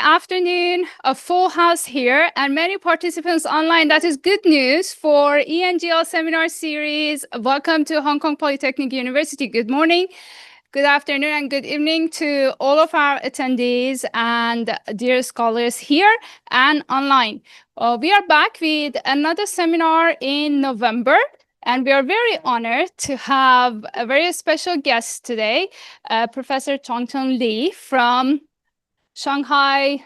afternoon. A full house here and many participants online. That is good news for ENGL seminar series. Welcome to Hong Kong Polytechnic University. Good morning, good afternoon, and good evening to all of our attendees and dear scholars here and online. We are back with another seminar in November. And we are very honored to have a very special guest today, Professor Chengchen Li from Shanghai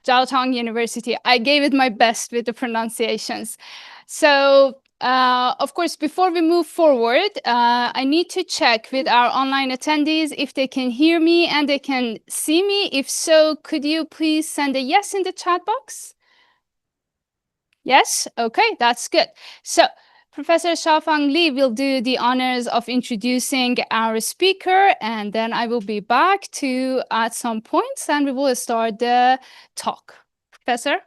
Jiao Tong University. I gave it my best with the pronunciations. So, of course, before we move forward, I need to check with our online attendees if they can hear me and they can see me. If so, could you please send a yes in the chat box? Yes? Okay, that's good. So, Professor Xiaofang Li will do the honors of introducing our speaker, and then I will be back to add some points, and we will start the talk. Professor?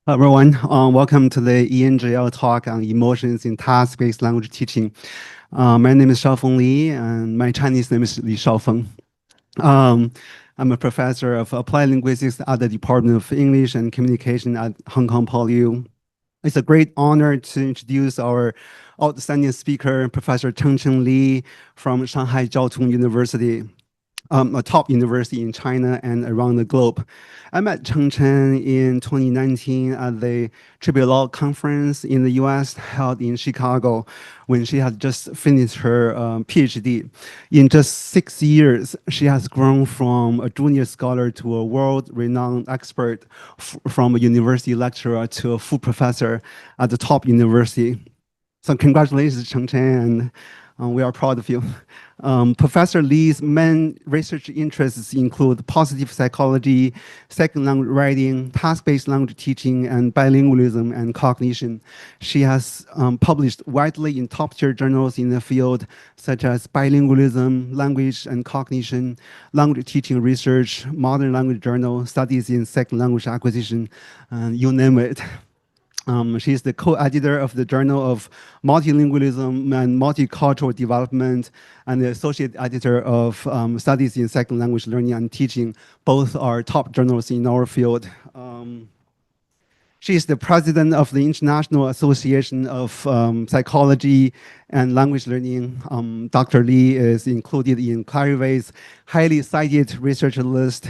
Hello, everyone. Welcome to the ENGL talk on emotions in task-based language teaching. My name is Xiaofeng Li, and my Chinese name is Li Xiaofeng. I'm a professor of applied linguistics at the Department of English and Communication at Hong Kong PolyU. It's a great honor to introduce our outstanding speaker, Professor Chengchen Li from Shanghai Jiao Tong University, a top university in China and around the globe. I met Chengchen in 2019 at the TBLT conference in the US held in Chicago when she had just finished her PhD. In just 6 years, she has grown from a junior scholar to a world-renowned expert, from a university lecturer to a full professor at the top university. So congratulations, Chengchen, and we are proud of you. Professor Li's main research interests include positive psychology, second language writing, task-based language teaching, and bilingualism and cognition. She has published widely in top-tier journals in the field, such as bilingualism, language and cognition, language teaching research, modern language journal, studies in second language acquisition, and you name it. She's the co-editor of the Journal of Multilingualism and Multicultural Development and the associate editor of Studies in Second Language Learning and Teaching. Both are top journals in our field. She is the president of the International Association of Psychology and Language Learning. Dr. Li is included in Clarivay's highly cited research list.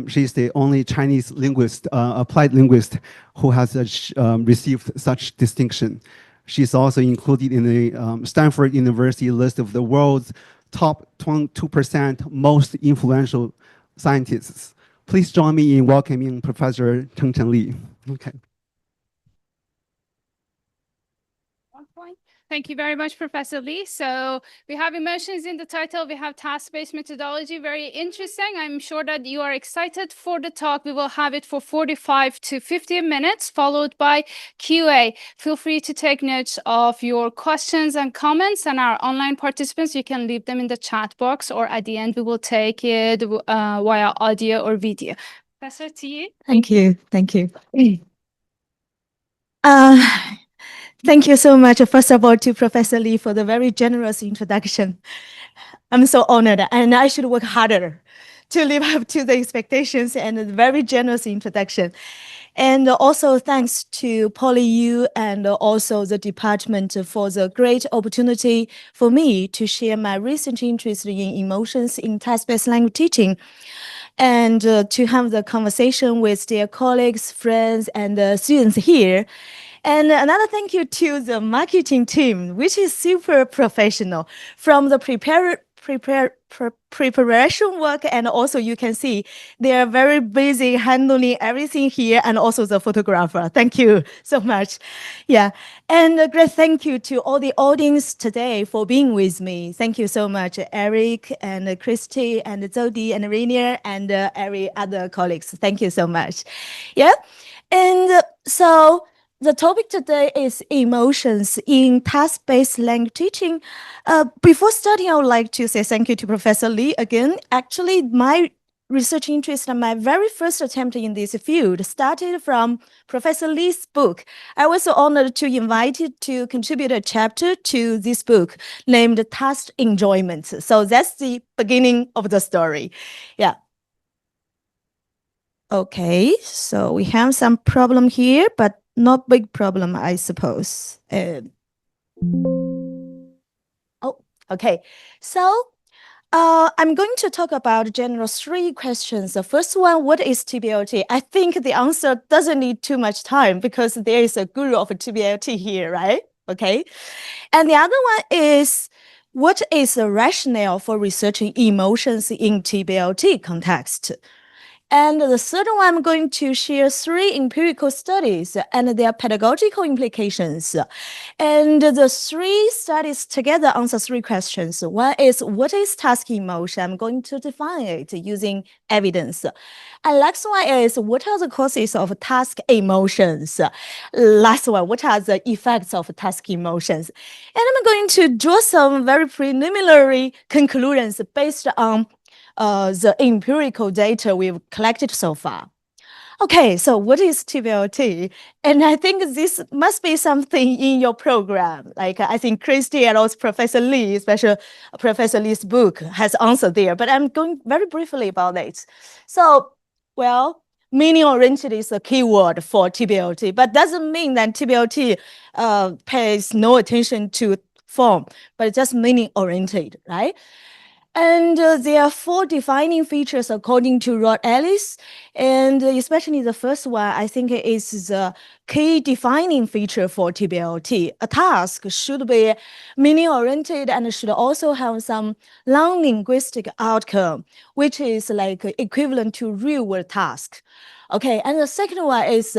She is the only Chinese linguist, applied linguist, who has received such distinction. She is also included in the Stanford University list of the world's top 2% most influential scientists. Please join me in welcoming Professor Chengchen Li. Okay. Thank you very much, Professor Li. So we have emotions in the title. We have task-based methodology. Very interesting. I'm sure that you are excited for the talk. We will have it for 45 to 50 minutes, followed by QA. Feel free to take notes of your questions and comments. And our online participants, you can leave them in the chat box, or at the end, we will take it via audio or video. Professor, to you. Thank you. Thank you. Thank you so much, first of all, to Professor Li for the very generous introduction. I'm so honored, and I should work harder to live up to the expectations and the very generous introduction. And also thanks to PolyU and also the department for the great opportunity for me to share my research interest in emotions in task-based language teaching, and to have the conversation with their colleagues, friends, and students here. And another thank you to the marketing team, which is super professional, from the preparation work, and also you can see they are very busy handling everything here, and also the photographer. Thank you so much. Yeah, and a great thank you to all the audience today for being with me. Thank you so much, Eric and Christy and Zodi and Rainier and every other colleagues. Thank you so much. Yeah, and so the topic today is emotions in task-based language teaching. Before starting, I would like to say thank you to Professor Li again. Actually, my research interest and my very first attempt in this field started from Professor Li's book. I was honored to invited to contribute a chapter to this book named Task Enjoyment. So that's the beginning of the story. Yeah. Okay, so we have some problem here, but not big problem, I suppose. Okay. So I'm going to talk about general 3 questions. The first one, what is TBLT? I think the answer doesn't need too much time because there is a guru of TBLT here, right? Okay. And the other one is, what is the rationale for researching emotions in TBLT context? And the third one, I'm going to share 3 empirical studies and their pedagogical implications. And the 3 studies together answer 3 questions. One is, what is task emotion? I'm going to define it using evidence. And next one is, what are the causes of task emotions? Last one, what are the effects of task emotions? And I'm going to draw some very preliminary conclusions based on the empirical data we've collected so far. Okay, so what is TBLT? And I think this must be something in your program. Like I think Christy and also Professor Li, especially Professor Li's book, has answered there. But I'm going very briefly about it. So, well, meaning-oriented is a keyword for TBLT, but doesn't mean that TBLT pays no attention to form, but just meaning-oriented, right? And there are 4 defining features according to Rod Ellis, and especially the first one, I think is the key defining feature for TBLT. A task should be meaning-oriented and should also have some non-linguistic outcome, which is like equivalent to real-world task. Okay, and the second one is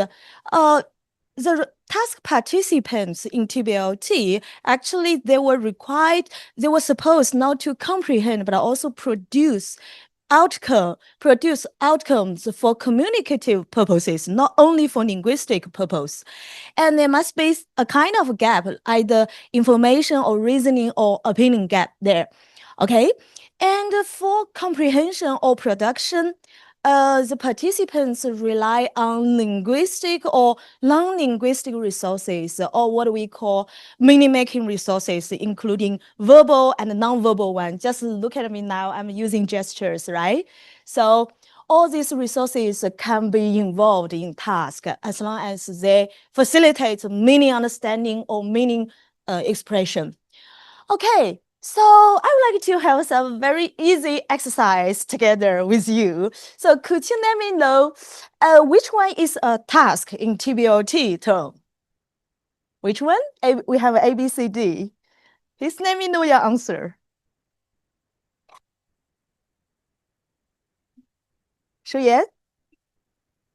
the task participants in TBLT, actually, they were supposed not to comprehend, but also produce outcomes for communicative purposes, not only for linguistic purpose. And there must be a kind of gap, either information or reasoning or opinion gap there. Okay. And for comprehension or production, the participants rely on linguistic or non-linguistic resources, or what we call meaning-making resources, including verbal and non-verbal ones. Just look at me now, I'm using gestures, right? So all these resources can be involved in task as long as they facilitate meaning understanding or meaning expression. Okay. So I would like to have some very easy exercise together with you. So could you let me know which one is a task in TBLT term? Which one? We have A, B, C, D. Please let me know your answer. Shuyan?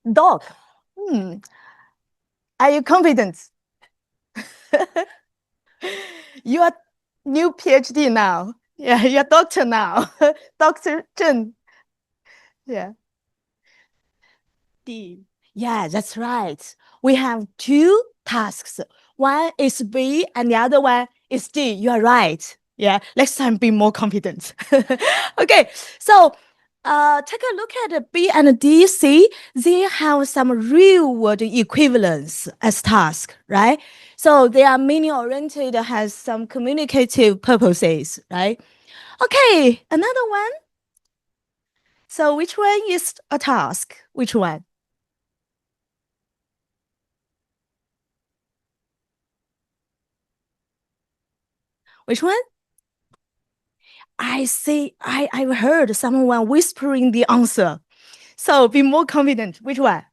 Dog. Are you confident? You are new PhD now. Yeah, you're doctor now. Dr. Zheng. Yeah. D. Yeah, that's right. We have 2 tasks. One is B and the other one is D. You are right. Yeah, next time be more confident. Okay, so take a look at B and D. See, they have some real world equivalence as task, right? So they are meaning-oriented, has some communicative purposes, right? Okay, another one. So which one is a task? Which one? Which one? I see, I've heard someone whispering the answer. So be more confident. Which one?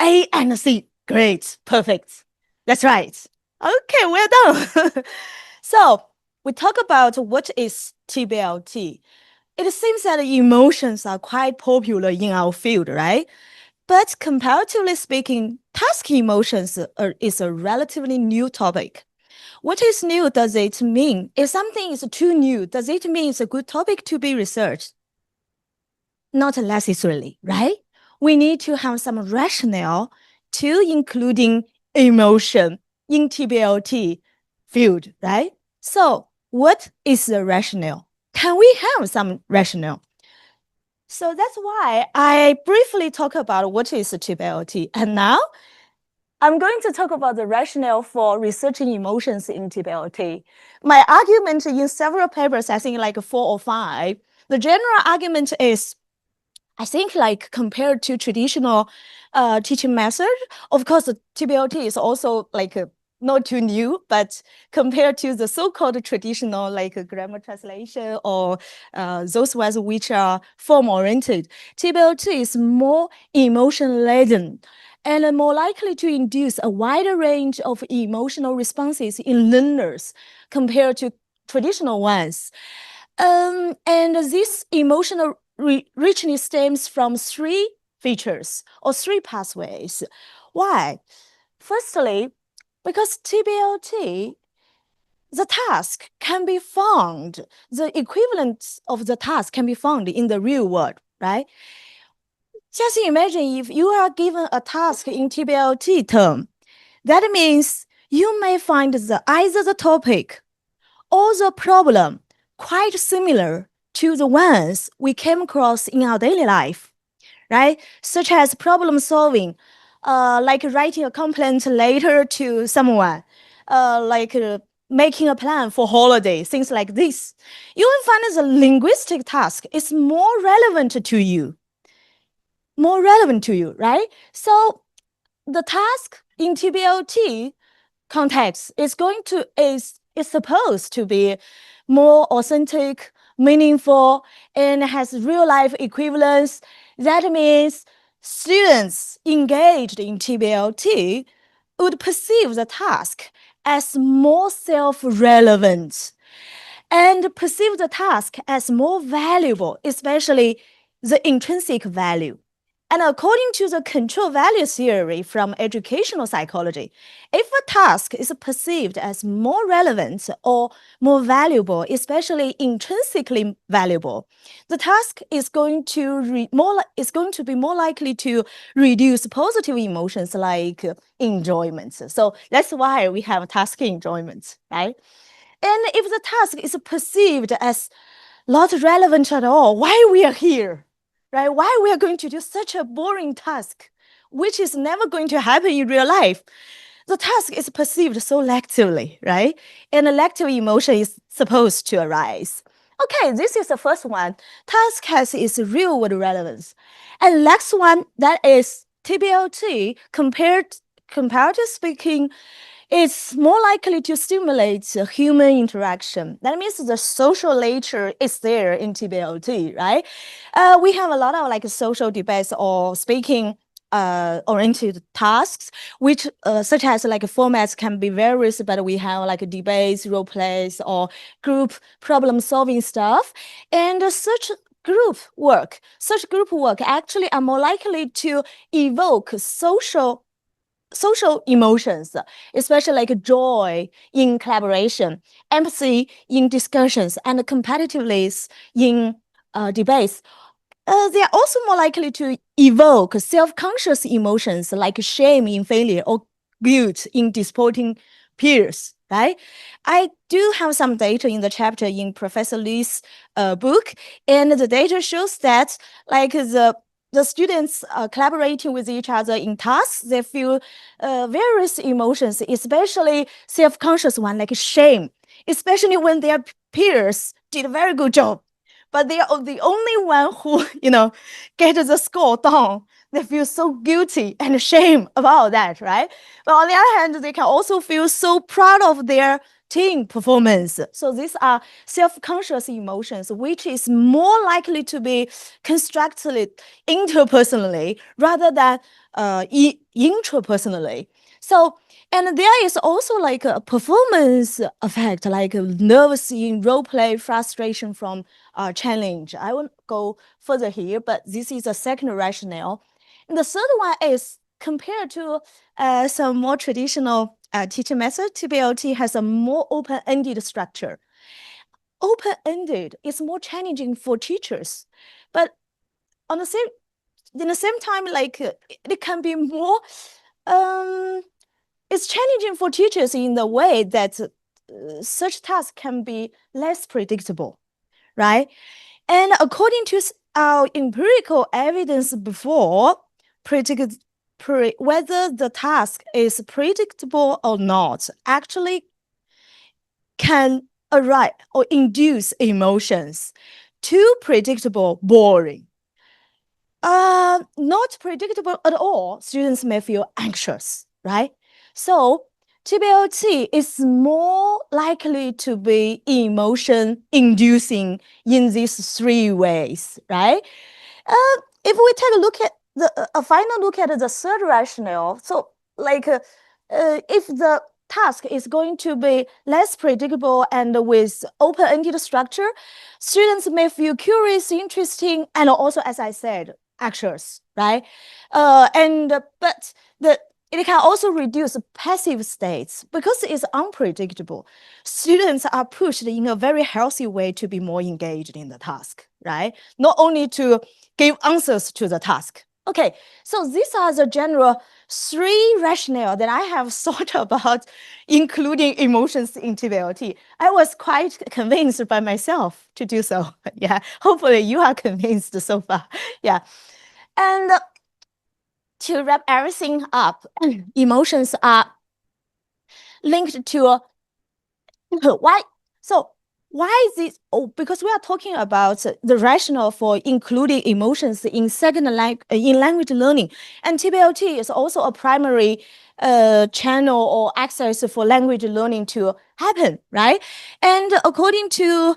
A and C. Great, perfect. That's right. Okay, well done. So we talk about what is TBLT. It seems that emotions are quite popular in our field, right? But comparatively speaking, task emotions is a relatively new topic. What is new does it mean? If something is too new, does it mean it's a good topic to be researched? Not necessarily, right? We need to have some rationale to including emotion in TBLT field, right? So what is the rationale? Can we have some rationale? So that's why I briefly talk about what is TBLT. And now I'm going to talk about the rationale for researching emotions in TBLT. My argument in several papers, I think like 4 or 5, the general argument is, I think like compared to traditional teaching method, of course, the TBLT is also like not too new, but compared to the so-called traditional like grammar translation or those ones which are form-oriented, TBLT is more emotion-laden and more likely to induce a wider range of emotional responses in learners compared to traditional ones. And this emotional richness stems from 3 features or 3 pathways. Why? Firstly, because TBLT, the task can be found, the equivalent of the task can be found in the real world, right? Just imagine if you are given a task in TBLT term, that means you may find either the topic or the problem quite similar to the ones we came across in our daily life, right? Such as problem solving, like writing a complaint letter to someone, making a plan for holiday, things like this. You will find the linguistic task is more relevant to you, right? So the task in TBLT context is supposed to be more authentic, meaningful, and has real life equivalence. That means students engaged in TBLT would perceive the task as more self-relevant and perceive the task as more valuable, especially the intrinsic value. And according to the control value theory from educational psychology, if a task is perceived as more relevant or more valuable, especially intrinsically valuable, the task is going to be more likely to reduce positive emotions like enjoyment. So that's why we have task enjoyment, right? And if the task is perceived as not relevant at all, why we are here, right? Why we are going to do such a boring task, which is never going to happen in real life? The task is perceived so lectively, right? And a lective emotion is supposed to arise. Okay, this is the first one. Task has its real world relevance. And next one, that is TBLT, comparative speaking, it's more likely to stimulate human interaction. That means the social nature is there in TBLT, right? We have a lot of like social debates or speaking oriented tasks, which such as like formats can be various, but we have like debates, role plays, or group problem solving stuff. And such group work actually are more likely to evoke social emotions, especially like joy in collaboration, empathy in discussions, and competitiveness in debates. They are also more likely to evoke self-conscious emotions like shame in failure or guilt in disappointing peers, right? I do have some data in the chapter in Professor Li's book, and the data shows that like the students collaborating with each other in tasks, they feel various emotions, especially self-conscious one like shame, especially when their peers did a very good job, but they are the only one who, get the score down. They feel so guilty and shame about that, right? But on the other hand, they can also feel so proud of their team performance. So these are self-conscious emotions, which is more likely to be constructed interpersonally rather than intrapersonally. So, and there is also like a performance effect, like nervous in role play, frustration from challenge. I won't go further here, but this is a second rationale. And the third one is compared to some more traditional teaching method, TBLT has a more open-ended structure. Open-ended is more challenging for teachers, but in the same time, like it can be more. It's challenging for teachers in the way that such tasks can be less predictable, right? And according to our empirical evidence before whether the task is predictable or not actually can arise or induce emotions. Too predictable, boring. Not predictable at all, students may feel anxious, right? So TBLT is more likely to be emotion inducing in these three ways, right? If we take a look at a final look at the third rationale, so like if the task is going to be less predictable and with open-ended structure, students may feel curious, interesting, and also, as I said, anxious, right? But it can also reduce passive states because it's unpredictable. Students are pushed in a very healthy way to be more engaged in the task, right? Not only to give answers to the task. Okay, so these are the general three rationale that I have thought about including emotions in TBLT. I was quite convinced by myself to do so. Yeah, hopefully you are convinced so far. Yeah, and to wrap everything up, emotions are linked to why. So why is this? Oh, because we are talking about the rationale for including emotions in in language learning, and TBLT is also a primary channel or access for language learning to happen, right? And according to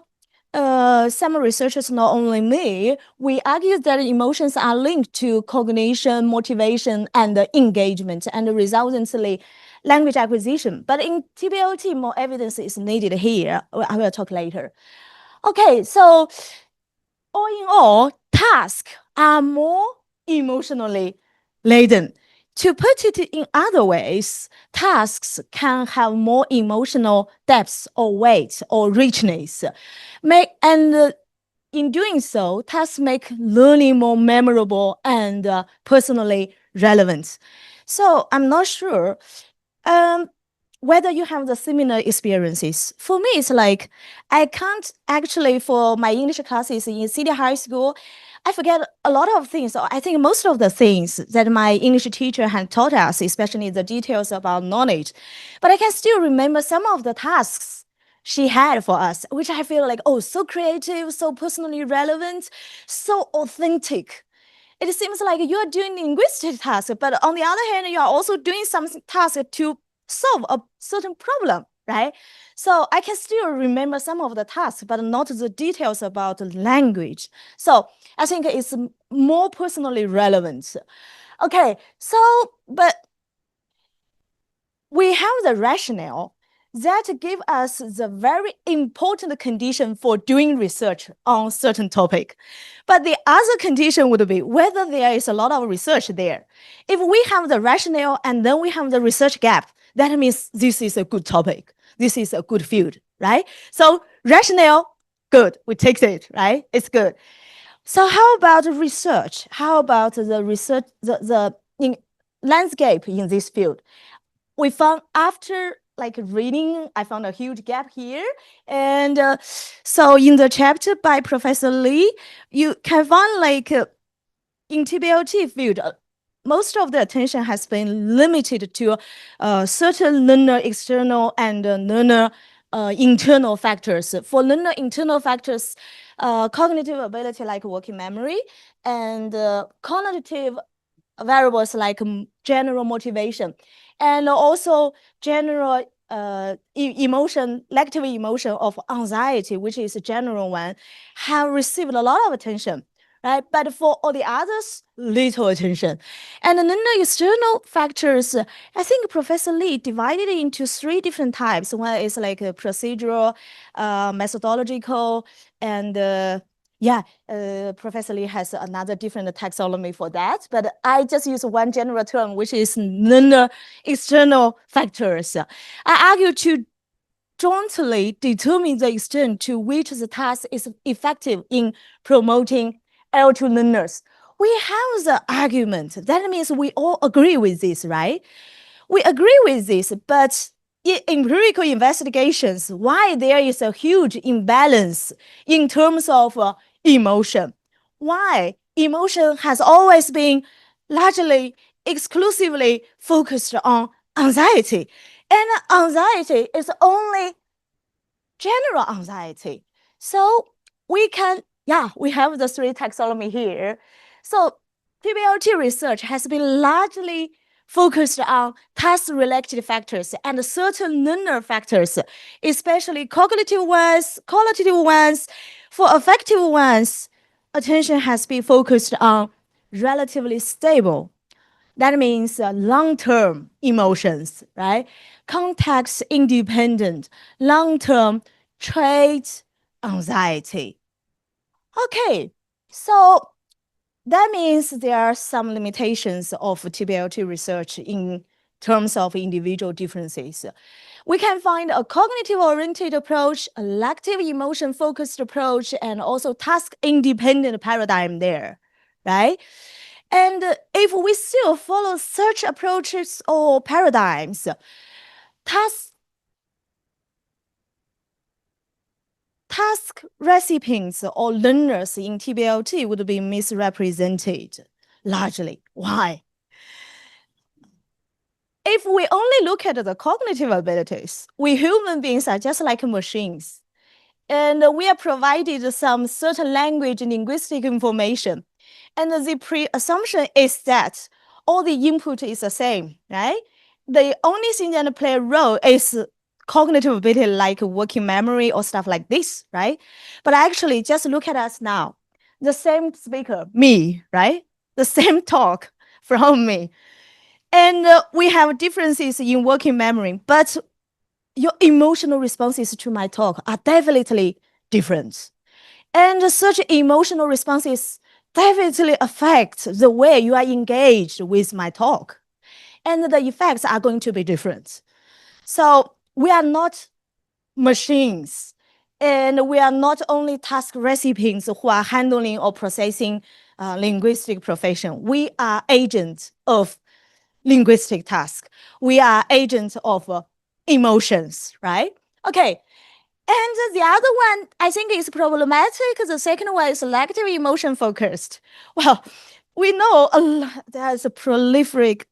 some researchers, not only me, we argue that emotions are linked to cognition, motivation, and engagement, and resultantly language acquisition. But in TBLT, more evidence is needed here. I will talk later. Okay, so all in all, tasks are more emotionally laden. To put it in other ways, tasks can have more emotional depth or weight or richness. In doing so, tasks make learning more memorable and personally relevant. So I'm not sure whether you have the similar experiences. For me, it's like I can't actually, for my English classes in city high school, I forget a lot of things. So I think most of the things that my English teacher had taught us, especially the details about knowledge. But I can still remember some of the tasks she had for us, which I feel like, oh, so creative, so personally relevant, so authentic. It seems like you're doing linguistic tasks, but on the other hand, you are also doing some tasks to solve a certain problem, right? So I can still remember some of the tasks, but not the details about language. So I think it's more personally relevant. Okay, so, but we have the rationale that give us the very important condition for doing research on certain topic. But the other condition would be whether there is a lot of research there. If we have the rationale and then we have the research gap, that means this is a good topic. This is a good field, right? So rationale, good, we take it, right? It's good. So how about research? How about the research, the landscape in this field? We found after like reading, I found a huge gap here. And so in the chapter by Professor Li, you can find like in TBLT field, most of the attention has been limited to certain learner external and learner internal factors. For learner internal factors, cognitive ability like working memory and cognitive variables like general motivation and also general emotion, negative emotion of anxiety, which is a general one, have received a lot of attention, right? But for all the others, little attention. And then the external factors, I think Professor Li divided it into three different types. One is like a procedural, methodological, and Professor Li has another different taxonomy for that, but I just use one general term, which is external factors. I argue to jointly determine the extent to which the task is effective in promoting L2 learners. We have the argument. That means we all agree with this, right? We agree with this, but in empirical investigations, why there is a huge imbalance in terms of emotion? why emotion has always been largely, exclusively focused on anxiety. And anxiety is only general anxiety. So we have the 3 taxonomy here. So TBLT research has been largely focused on task-related factors and certain learner factors, especially cognitive ones, qualitative ones. For affective ones, attention has been focused on relatively stable. That means long-term emotions, right? Context-independent, long-term trait anxiety. Okay, so that means there are some limitations of TBLT research in terms of individual differences. We can find a cognitive-oriented approach, a lective emotion-focused approach, and also task-independent paradigm there, right? And if we still follow such approaches or paradigms, task recipients or learners in TBLT would be misrepresented largely. Why? If we only look at the cognitive abilities, we human beings are just like machines. And we are provided some certain language and linguistic information. And the pre-assumption is that all the input is the same, right? The only thing that play a role is cognitive ability, like working memory or stuff like this, right? But actually, just look at us now. The same speaker, me, right? The same talk from me. And we have differences in working memory, but your emotional responses to my talk are definitely different. And such emotional responses definitely affect the way you are engaged with my talk. And the effects are going to be different. So we are not machines. And we are not only task recipients who are handling or processing linguistic profession. We are agents of linguistic task. We are agents of emotions, right? Okay. And the other one, I think, is problematic. The second one is selective emotion focused. Well, we know there's a proliferation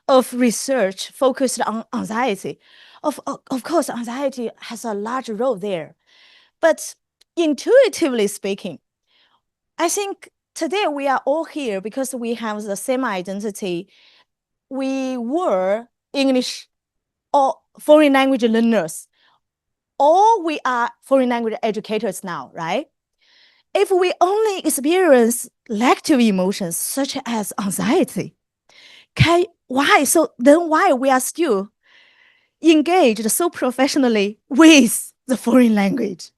of research focused on anxiety. Of course, anxiety has a large role there. But intuitively speaking, I think today we are all here because we have the same identity. We were English or foreign language learners, or we are foreign language educators now, right? If we only experience lective emotions such as anxiety, why we are still engaged so professionally with the foreign language?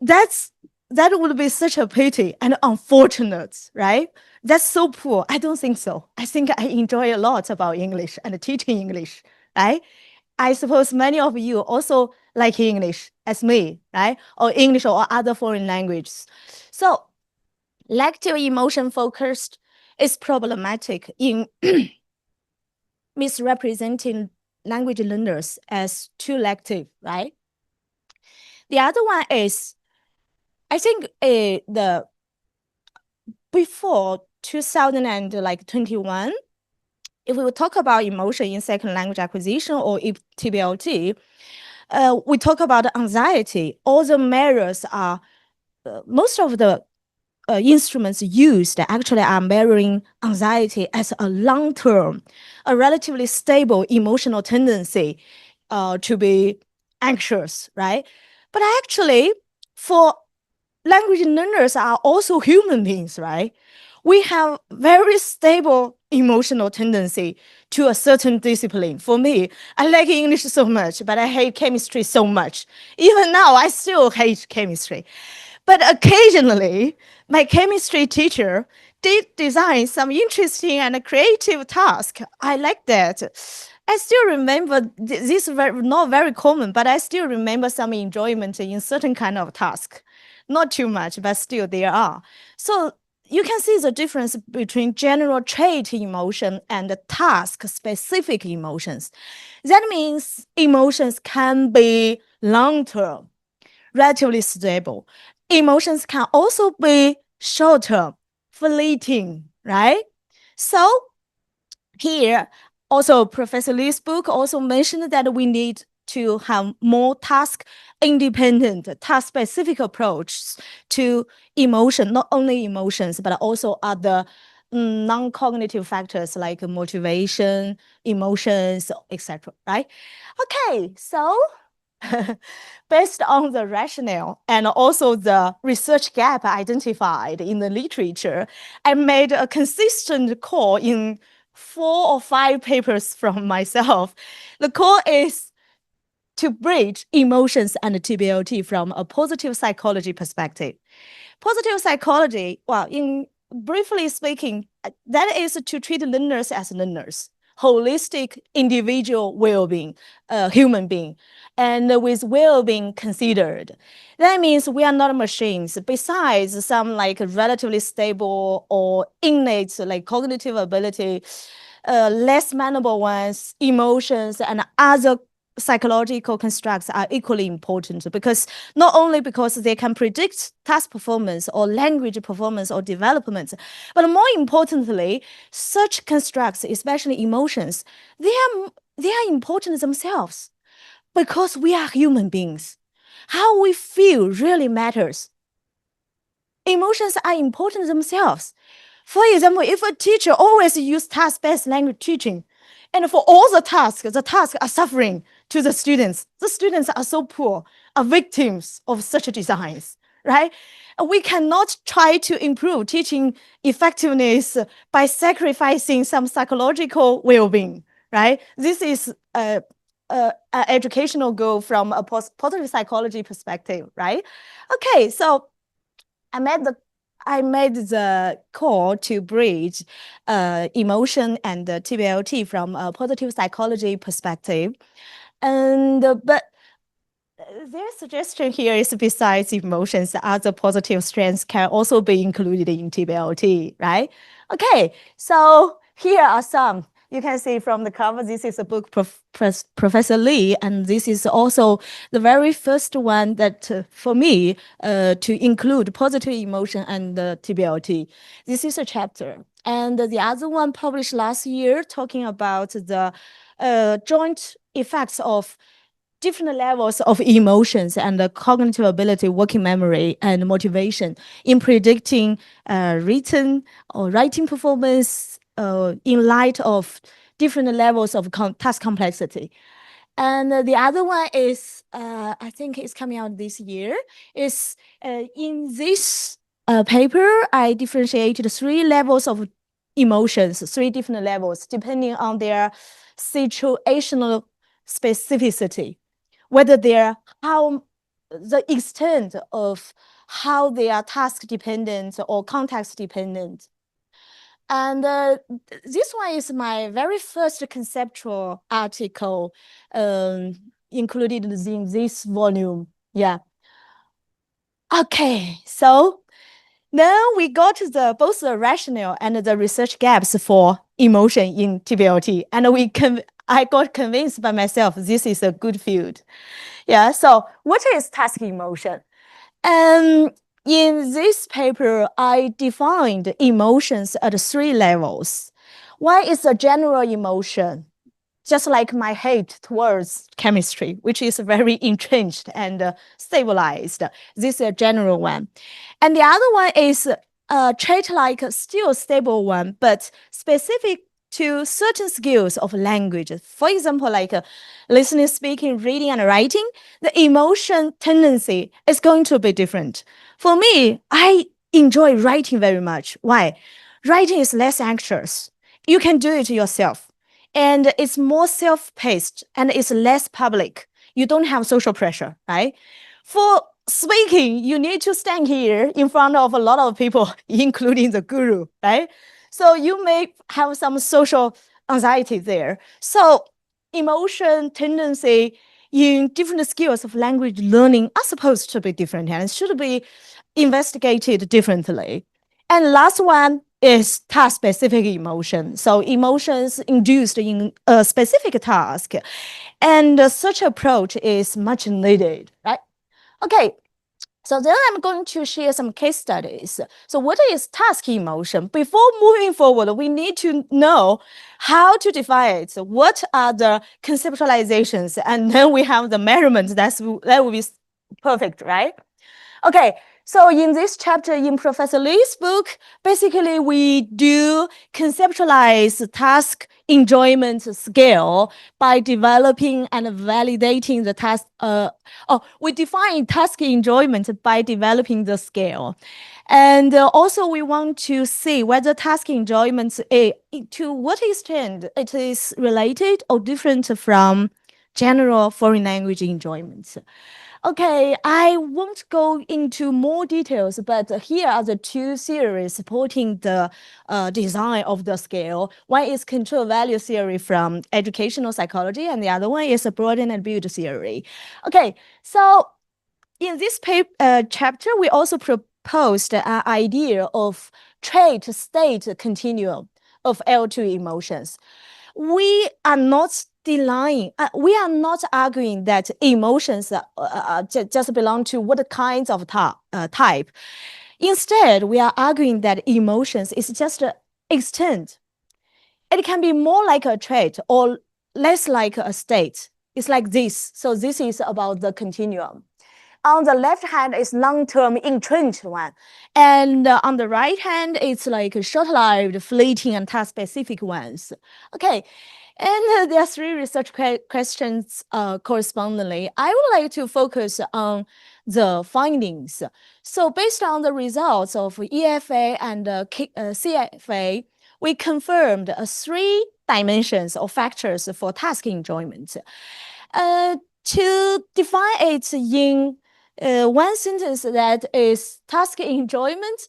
That would be such a pity and unfortunate, right? That's so poor. I don't think so. I think I enjoy a lot about English and teaching English, right? I suppose many of you also like English as me, right? Or English or other foreign languages. So lective emotion focused is problematic in misrepresenting language learners as too lective, right? The other one is, I think the before 2021, if we talk about emotion in second language acquisition or TBLT, we talk about anxiety. All the measures are, most of the instruments used actually are measuring anxiety as a long-term, a relatively stable emotional tendency to be anxious, right? But actually, for language learners are also human beings, right? We have very stable emotional tendency to a certain discipline. For me, I like English so much, but I hate chemistry so much. Even now, I still hate chemistry. But occasionally, my chemistry teacher did design some interesting and creative task. I like that. I still remember this is not very common, but I still remember some enjoyment in certain kind of task. Not too much, but still there are. So you can see the difference between general trait emotion and task-specific emotions. That means emotions can be long-term, relatively stable. emotions can also be short-term, fleeting, right? So here, also Professor Li's book also mentioned that we need to have more task-independent, task-specific approach to emotion, not only emotions, but also other non-cognitive factors like motivation, emotions, etc. Right? Okay, so based on the rationale and also the research gap identified in the literature, I made a consistent call in 4 or 5 papers from myself. The call is to bridge emotions and TBLT from a positive psychology perspective. Positive psychology, well, in briefly speaking, that is to treat learners as learners, holistic individual well-being, human being, and with well-being considered. That means we are not machines. Besides some like relatively stable or innate like cognitive ability, less malleable ones, emotions, and other psychological constructs are equally important because not only because they can predict task performance or language performance or development, but more importantly, such constructs, especially emotions, they are important themselves because we are human beings. How we feel really matters. Emotions are important themselves. For example, if a teacher always use task-based language teaching, and for all the tasks are suffering to the students are so poor, are victims of such designs, right? We cannot try to improve teaching effectiveness by sacrificing some psychological well-being, right? This is an educational goal from a positive psychology perspective, right? Okay, so I made the call to bridge emotion and TBLT from a positive psychology perspective. And but their suggestion here is besides emotions, other positive strengths can also be included in TBLT, right? Okay, so here are some. You can see from the cover, this is a book Professor Li, and this is also the very first one that for me to include positive emotion and TBLT. This is a chapter. And the other one published last year talking about the joint effects of different levels of emotions and the cognitive ability, working memory, and motivation in predicting written or writing performance in light of different levels of task complexity. And the other one is, I think it's coming out this year, is in this paper, I differentiated 3 levels of emotions, 3 different levels, depending on their situational specificity, whether they're how the extent of how they are task dependent or context dependent. And this one is my very first conceptual article included in this volume. Yeah. Okay, so now we got to both the rationale and the research gaps for emotion in TBLT, and I got convinced by myself this is a good field. Yeah, so what is task emotion? In this paper, I defined emotions at 3 levels. One is a general emotion, just like my hate towards chemistry, which is very entrenched and stabilized. This is a general one. And the other one is a trait-like, still stable one, but specific to certain skills of language. For example, like listening, speaking, reading, and writing, the emotion tendency is going to be different. For me, I enjoy writing very much. Why? Writing is less anxious. You can do it yourself. And it's more self-paced and it's less public. You don't have social pressure, right? For speaking, you need to stand here in front of a lot of people, including the guru, right? So you may have some social anxiety there. So emotion, tendency in different skills of language learning are supposed to be different and should be investigated differently. And last one is task-specific emotion. So emotions induced in a specific task. And such approach is much needed, right? Okay, So then I'm going to share some case studies. So what is task emotion? Before moving forward, we need to know how to define it. So what are the conceptualizations? And then we have the measurements. That will be perfect, right? Okay, so in this chapter in Professor Li's book, basically we do conceptualize task enjoyment scale by developing and validating the task. We define task enjoyment by developing the scale. And also we want to see whether task enjoyment, to what extent it is related or different from general foreign language enjoyment. Okay, I won't go into more details, but here are the two theories supporting the design of the scale. One is control value theory from educational psychology, and the other one is a broaden and build theory. Okay, so in this chapter, we also proposed an idea of trait-state continuum of L2 emotions. We are not denying, we are not arguing that emotions just belong to what kinds of type. Instead, we are arguing that emotions is just an extent. It can be more like a trait or less like a state. It's like this. So this is about the continuum. On the left hand is long-term entrenched one. And on the right hand, it's like short-lived, fleeting, and task-specific ones. Okay, and there are three research questions correspondingly. I would like to focus on the findings. So based on the results of EFA and CFA, we confirmed three dimensions or factors for task enjoyment. To define it in one sentence, that is task enjoyment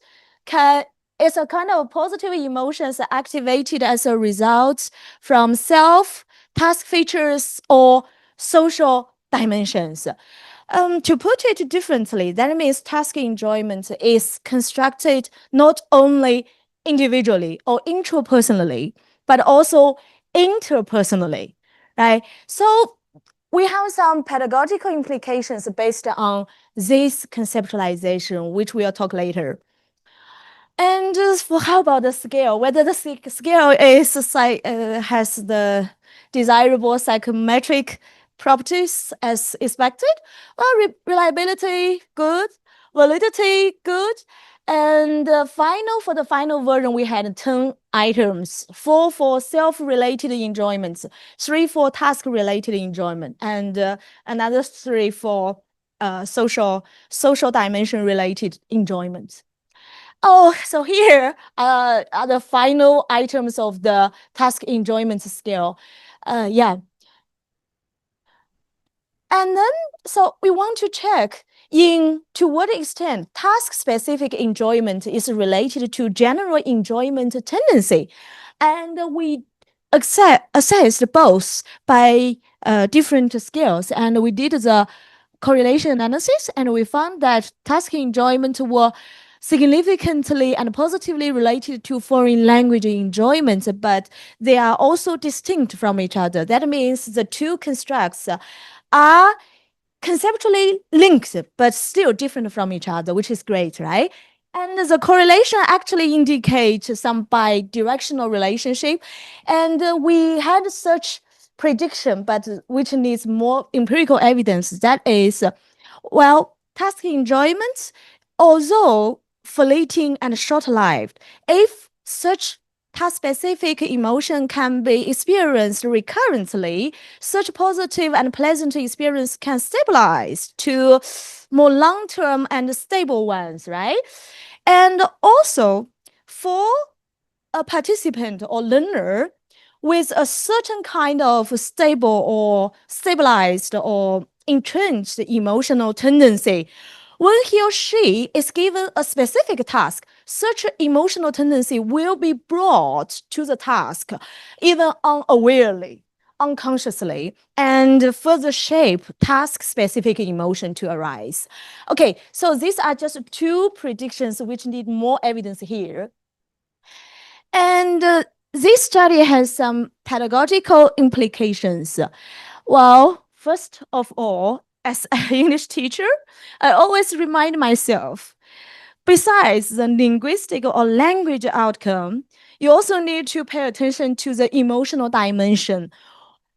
is a kind of positive emotions activated as a result from self, task features, or social dimensions. To put it differently, that means task enjoyment is constructed not only individually or intrapersonally, but also interpersonally, right? So we have some pedagogical implications based on this conceptualization, which we'll talk later. And how about the scale? Whether the scale is has the desirable psychometric properties as expected? Well, reliability good, validity good, and for the final version, we had 10 items: 4 for self-related enjoyments, 3 for task-related enjoyment, and another 3 for social dimension-related enjoyments. Oh, so here are the final items of the task enjoyment scale. Yeah. And then, so we want to check to what extent task-specific enjoyment is related to general enjoyment tendency. And we assessed both by different scales. And we did the correlation analysis, and we found that task enjoyment were significantly and positively related to foreign language enjoyment, but they are also distinct from each other. That means the two constructs are conceptually linked, but still different from each other, which is great, right? And the correlation actually indicates some bi-directional relationship. And we had such prediction, but which needs more empirical evidence. That is, well, task enjoyment, although fleeting and short-lived, if such task-specific emotion can be experienced recurrently, such positive and pleasant experience can stabilize to more long-term and stable ones, right? And also, for a participant or learner with a certain kind of stable or stabilized or entrenched emotional tendency, when he or she is given a specific task, such emotional tendency will be brought to the task, even unawarely, unconsciously, and further shape task-specific emotion to arise. Okay, so these are just two predictions which need more evidence here. And this study has some pedagogical implications. Well, first of all, as an English teacher, I always remind myself, besides the linguistic or language outcome, you also need to pay attention to the emotional dimension,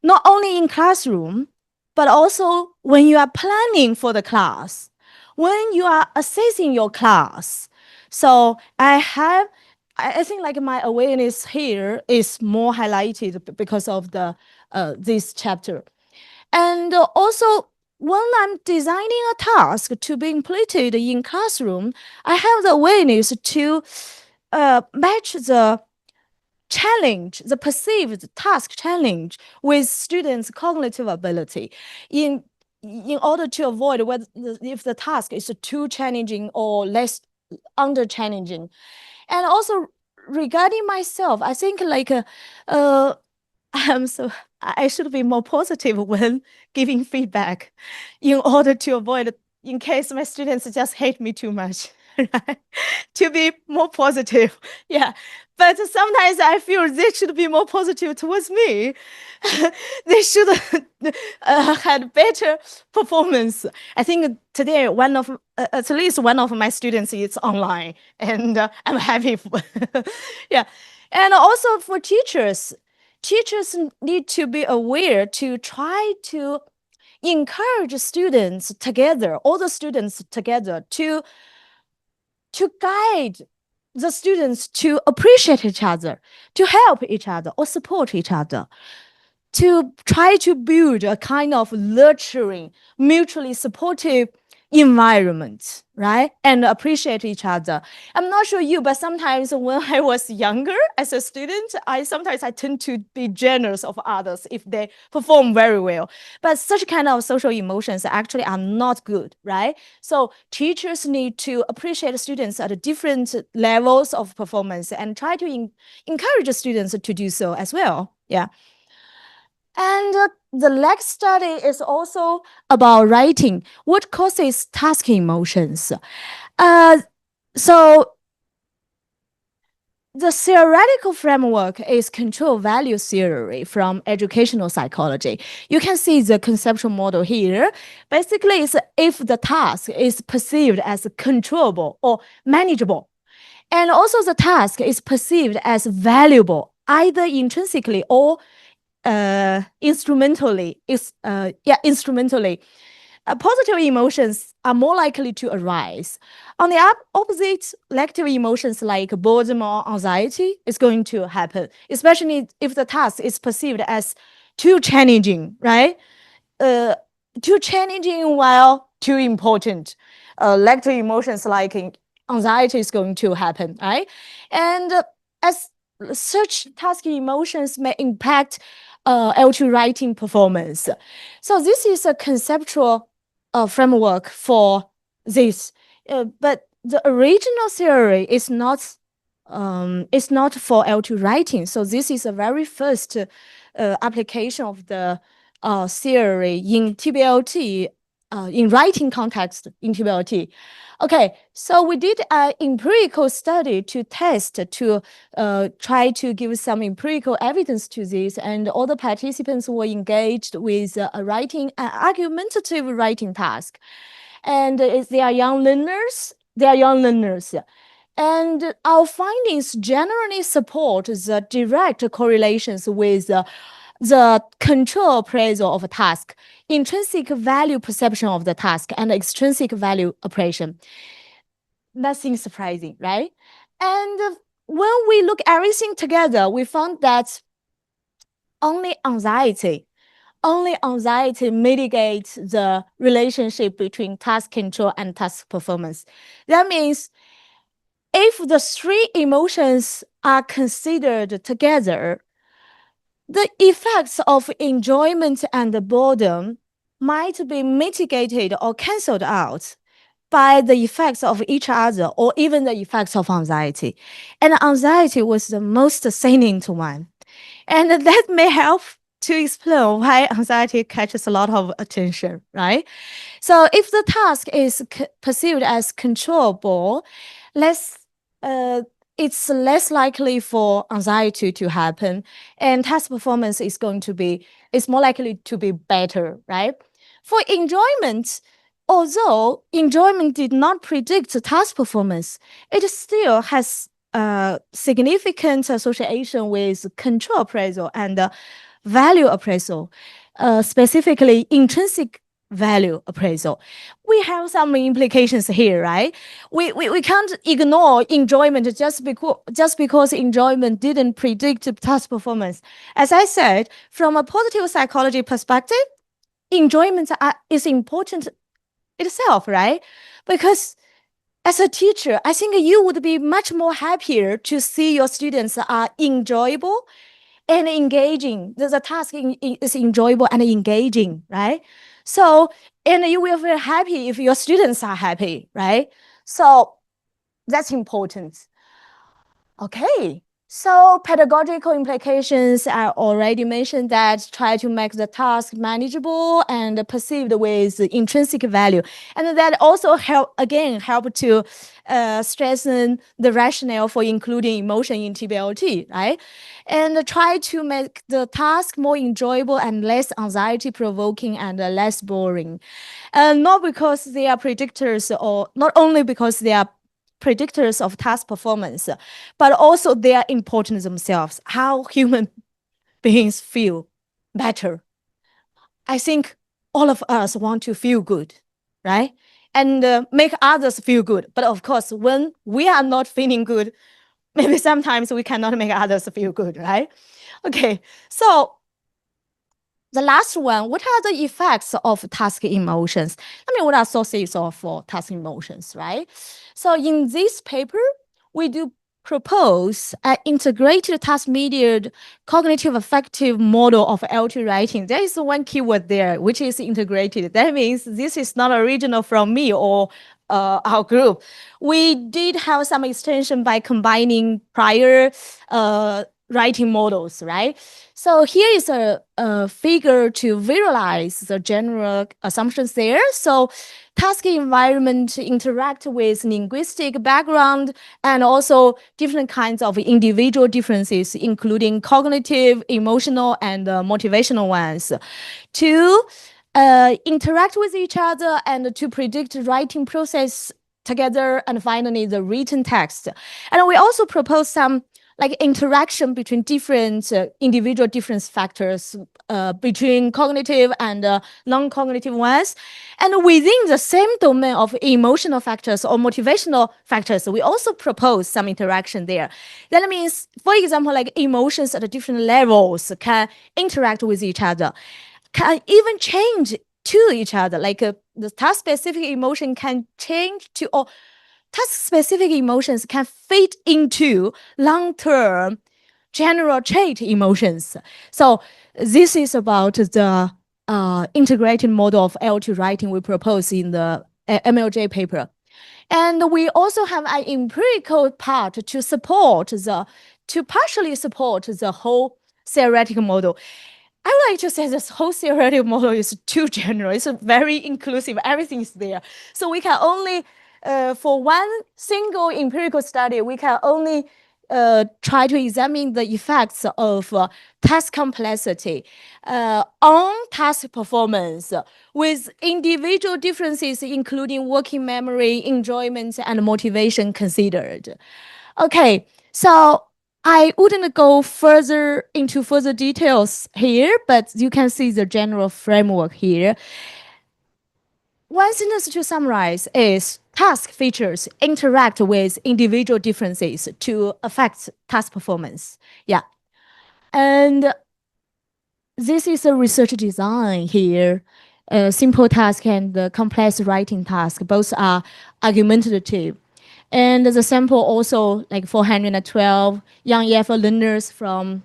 not only in classroom, but also when you are planning for the class, when you are assessing your class. So I think like my awareness here is more highlighted because of the this chapter. And also, when I'm designing a task to be completed in classroom, I have the awareness to match the challenge, the perceived task challenge with students' cognitive ability in order to avoid whether if the task is too challenging or less under challenging. And also regarding myself, I think like so I should be more positive when giving feedback in order to avoid in case my students just hate me too much. Right? To be more positive. Yeah. But sometimes I feel they should be more positive towards me. They should had better performance. I think today at least one of my students is online, and I'm happy. Yeah. And also for teachers need to be aware to try to encourage students together, all the students together, to guide the students to appreciate each other, to help each other or support each other, to try to build a kind of nurturing, mutually supportive environment, right? And appreciate each other. I'm not sure you, but sometimes when I was younger as a student, I tend to be generous of others if they perform very well. But such kind of social emotions actually are not good, right? So teachers need to appreciate students at different levels of performance and try to encourage students to do so as well. Yeah. And the next study is also about writing. What causes task emotions? So the theoretical framework is control value theory from educational psychology. You can see the conceptual model here. Basically, it's if the task is perceived as controllable or manageable, and also the task is perceived as valuable, either intrinsically or instrumentally, positive emotions are more likely to arise. On the opposite, negative emotions like boredom or anxiety is going to happen, especially if the task is perceived as too challenging, right? Too challenging while too important. Negative emotions like anxiety is going to happen, right? And as such task emotions may impact L2 writing performance. So this is a conceptual framework for this, but the original theory is not for L2 writing. So this is a very first application of the theory in TBLT, in writing context in TBLT. Okay, so we did an empirical study to test, to try to give some empirical evidence to this, and all the participants were engaged with a writing, an argumentative writing task. And they are young learners. And our findings generally support the direct correlations with the control appraisal of a task, intrinsic value perception of the task, and extrinsic value appraisal. Nothing surprising, right? And when we look everything together, we found that only anxiety mitigates the relationship between task control and task performance. That means if the three emotions are considered together, the effects of enjoyment and boredom might be mitigated or canceled out by the effects of each other or even the effects of anxiety. And anxiety was the most salient one. And that may help to explain why anxiety catches a lot of attention, right? So if the task is perceived as controllable, it's less likely for anxiety to happen, and task performance is more likely to be better, right? For enjoyment, although enjoyment did not predict task performance, it still has a significant association with control appraisal and value appraisal, specifically intrinsic value appraisal. We have some implications here, right? We can't ignore enjoyment just because enjoyment didn't predict task performance. As I said, from a positive psychology perspective, enjoyment is important itself, right? Because as a teacher, I think you would be much more happier to see your students are enjoyable and engaging. The task is enjoyable and engaging, right? So, and you will feel happy if your students are happy, right? So that's important. Okay. So pedagogical implications I already mentioned that try to make the task manageable and perceived with intrinsic value. And that also help to strengthen the rationale for including emotion in TBLT, right? And try to make the task more enjoyable and less anxiety provoking and less boring. Not because they are predictors or not only because they are predictors of task performance, but also they are important themselves, how human beings feel better. I think all of us want to feel good, right? And make others feel good. But of course, when we are not feeling good, maybe sometimes we cannot make others feel good, right? Okay, so the last one, what are the effects of task emotions? I mean, what are sources of task emotions, right? So in this paper, we do propose an integrated task-mediated cognitive affective model of LT writing. There is one keyword there, which is integrated. That means this is not original from me or our group. We did have some extension by combining prior writing models, right? So here is a figure to visualize the general assumptions there. So task environment interact with linguistic background and also different kinds of individual differences, including cognitive, emotional, and motivational ones, to interact with each other and to predict writing process together, and finally the written text. And we also propose some like interaction between different individual difference factors between cognitive and non-cognitive ones. And within the same domain of emotional factors or motivational factors, we also propose some interaction there. That means, for example, like emotions at different levels can interact with each other, can even change to each other. Like the task-specific emotion can change to, or task-specific emotions can fit into long-term general trait emotions. So this is about the integrated model of LT writing we propose in the MLJ paper. And we also have an empirical part to partially support the whole theoretical model. I would like to say this whole theoretical model is too general. It's very inclusive. Everything is there. So we can only, for one single empirical study, we can only try to examine the effects of task complexity on task performance with individual differences, including working memory, enjoyment, and motivation considered. Okay, so I wouldn't go further into further details here, but you can see the general framework here. One sentence to summarize is task features interact with individual differences to affect task performance. Yeah. And this is a research design here. Simple task and the complex writing task, both are argumentative. And the sample also like 412 young EFL learners from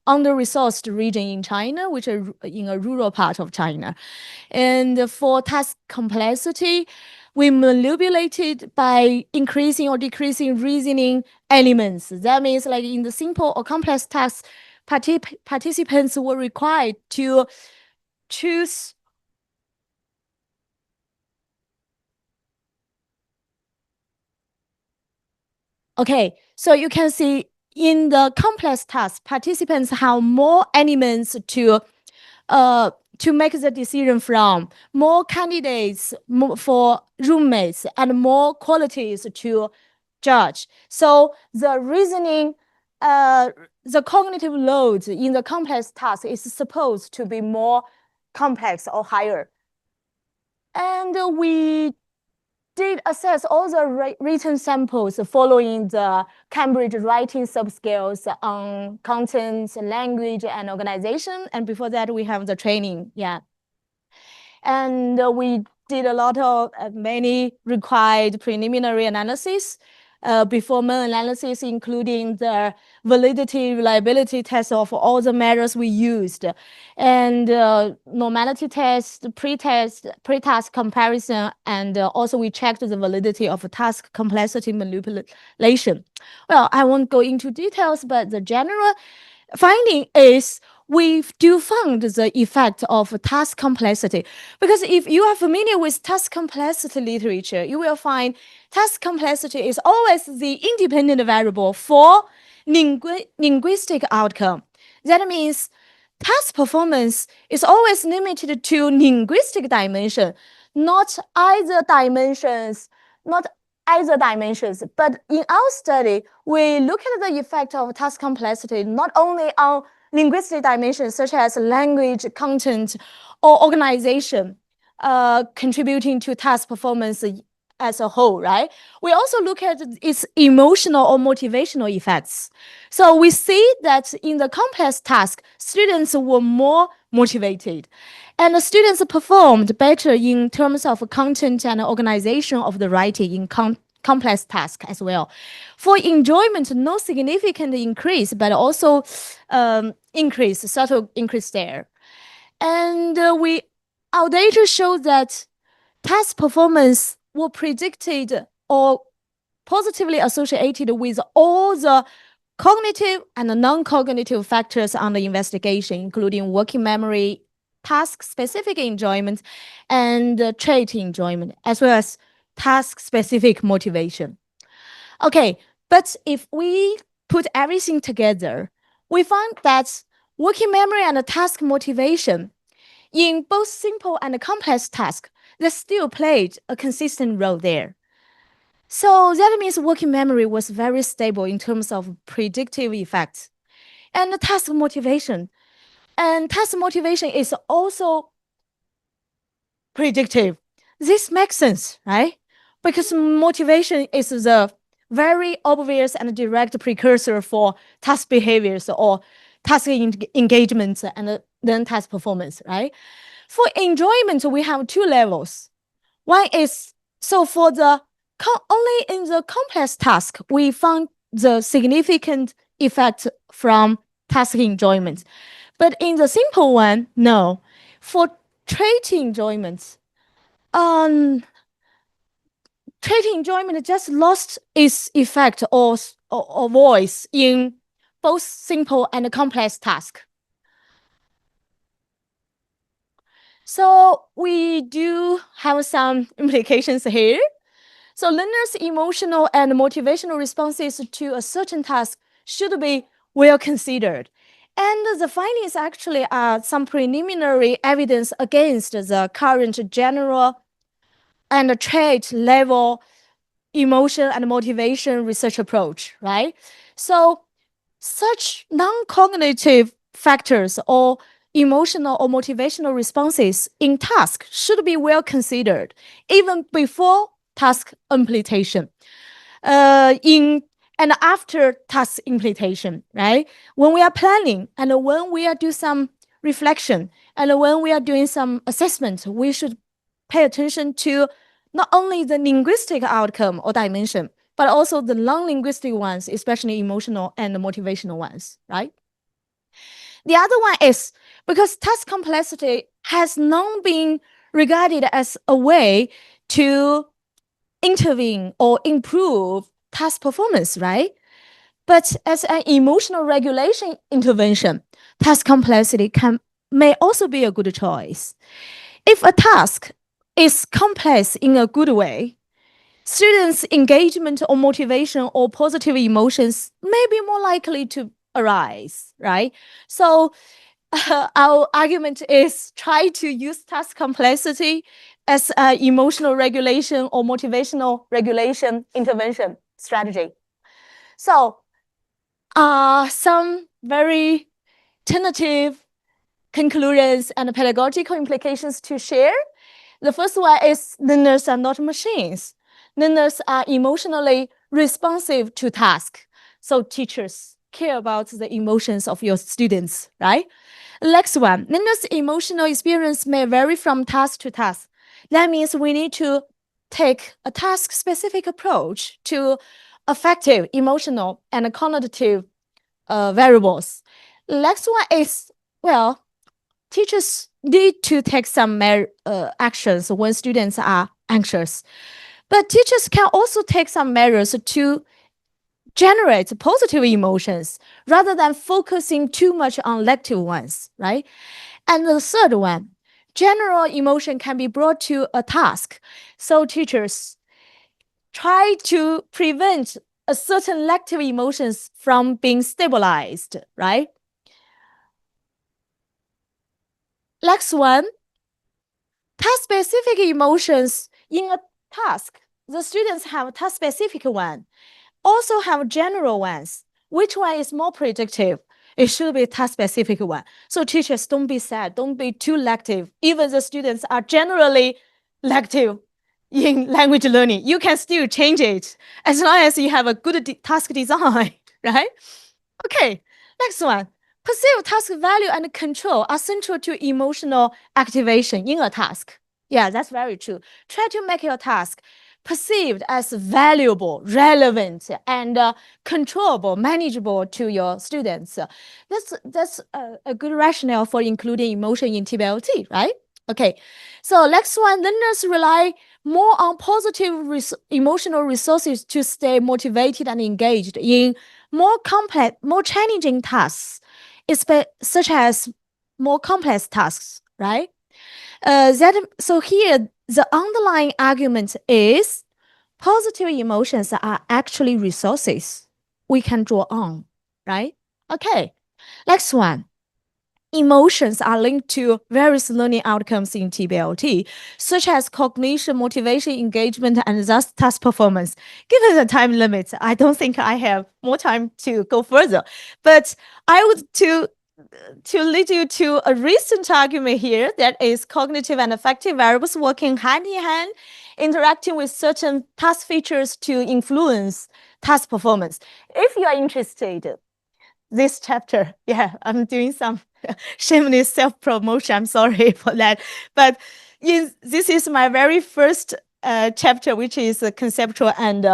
under-resourced region in China, which are in a rural part of China. And for task complexity, we manipulated by increasing or decreasing reasoning elements. That means like in the simple or complex tasks, participants were required to choose Okay, so you can see in the complex task, participants have more elements to to make the decision from more candidates for roommates and more qualities to judge. So the reasoning, the cognitive load in the complex task is supposed to be more complex or higher. And we did assess all the written samples following the Cambridge writing subscales on content, language, and organization. And before that, we have the training. Yeah. And we did a lot of many required preliminary analysis before main analysis, including the validity, reliability test of all the measures we used, and normality test, pre-task comparison, and also we checked the validity of task complexity manipulation. Well, I won't go into details, but the general finding is we do found the effect of task complexity. Because if you are familiar with task complexity literature, you will find task complexity is always the independent variable for linguistic outcome. That means task performance is always limited to linguistic dimension, not either dimensions, but in our study, we look at the effect of task complexity not only on linguistic dimensions such as language, content, or organization, contributing to task performance as a whole, right? We also look at its emotional or motivational effects. So we see that in the complex task, students were more motivated, and the students performed better in terms of content and organization of the writing in complex task as well. For enjoyment, no significant increase, but also subtle increase there. And our data shows that task performance were predicted or positively associated with all the cognitive and non-cognitive factors under investigation, including working memory, task-specific enjoyment, and trait enjoyment, as well as task-specific motivation. Okay, but if we put everything together, we find that working memory and task motivation in both simple and complex tasks, they still played a consistent role there. So that means working memory was very stable in terms of predictive effects. And the task motivation. And task motivation is also predictive. This makes sense, right? Because motivation is the very obvious and direct precursor for task behaviors or task engagement and then task performance, right? For enjoyment, we have two levels. One is, so for the only in the complex task, we found the significant effect from task enjoyment. But in the simple one, no. For trait enjoyment, trait enjoyment just lost its effect or voice in both simple and complex tasks. So we do have some implications here. So learners' emotional and motivational responses to a certain task should be well considered. And the findings actually are some preliminary evidence against the current general and trait level emotion and motivation research approach, right? So such non-cognitive factors or emotional or motivational responses in task should be well considered even before task implementation, and after task implementation, right? When we are planning and when we are doing some reflection and when we are doing some assessment, we should pay attention to not only the linguistic outcome or dimension, but also the non-linguistic ones, especially emotional and motivational ones, right? The other one is because task complexity has long been regarded as a way to intervene or improve task performance, right? But as an emotional regulation intervention, task complexity may also be a good choice. If a task is complex in a good way, students' engagement or motivation or positive emotions may be more likely to arise, right? So our argument is try to use task complexity as an emotional regulation or motivational regulation intervention strategy. So, some very tentative conclusions and pedagogical implications to share. The first one is learners are not machines. Learners are emotionally responsive to task. So teachers care about the emotions of your students, right? Next one, learners' emotional experience may vary from task to task. That means we need to take a task-specific approach to affective, emotional, and cognitive variables. Next one is, well, teachers need to take some actions when students are anxious. But teachers can also take some measures to generate positive emotions rather than focusing too much on negative ones, right? And the third one, general emotion can be brought to a task. So teachers try to prevent a certain negative emotions from being stabilized, right? Next one, task-specific emotions in a task. The students have task-specific one, also have general ones. Which one is more predictive? It should be task-specific one. So teachers, don't be sad, don't be too negative. Even the students are generally negative in language learning. You can still change it as long as you have a good task design, right? Okay, next one. Perceived task value and control are central to emotional activation in a task. Yeah, that's very true. Try to make your task perceived as valuable, relevant, and controllable, manageable to your students. That's a good rationale for including emotion in TBLT, right? Okay, so next one, learners rely more on positive emotional resources to stay motivated and engaged in more complex, more challenging tasks, such as more complex tasks, right? So here, the underlying argument is positive emotions are actually resources we can draw on, right? Okay, next one. Emotions are linked to various learning outcomes in TBLT, such as cognition, motivation, engagement, and thus task performance. Given the time limit, I don't think I have more time to go further. But I would to lead you to a recent argument here that is cognitive and affective variables working hand in hand, interacting with certain task features to influence task performance. If you are interested, this chapter, yeah, I'm doing some shameless self-promotion. I'm sorry for that. But this is my very first chapter, which is conceptual and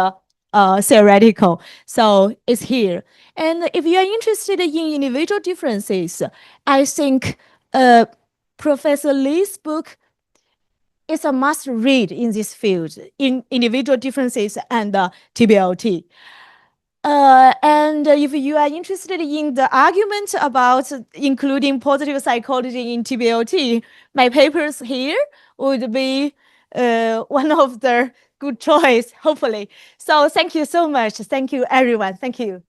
theoretical. So it's here. And if you are interested in individual differences, I think Professor Li's book is a must read in this field, in individual differences and TBLT. And if you are interested in the argument about including positive psychology in TBLT, my papers here would be one of the good choice, hopefully. So thank you so much. Thank you, everyone. Thank you.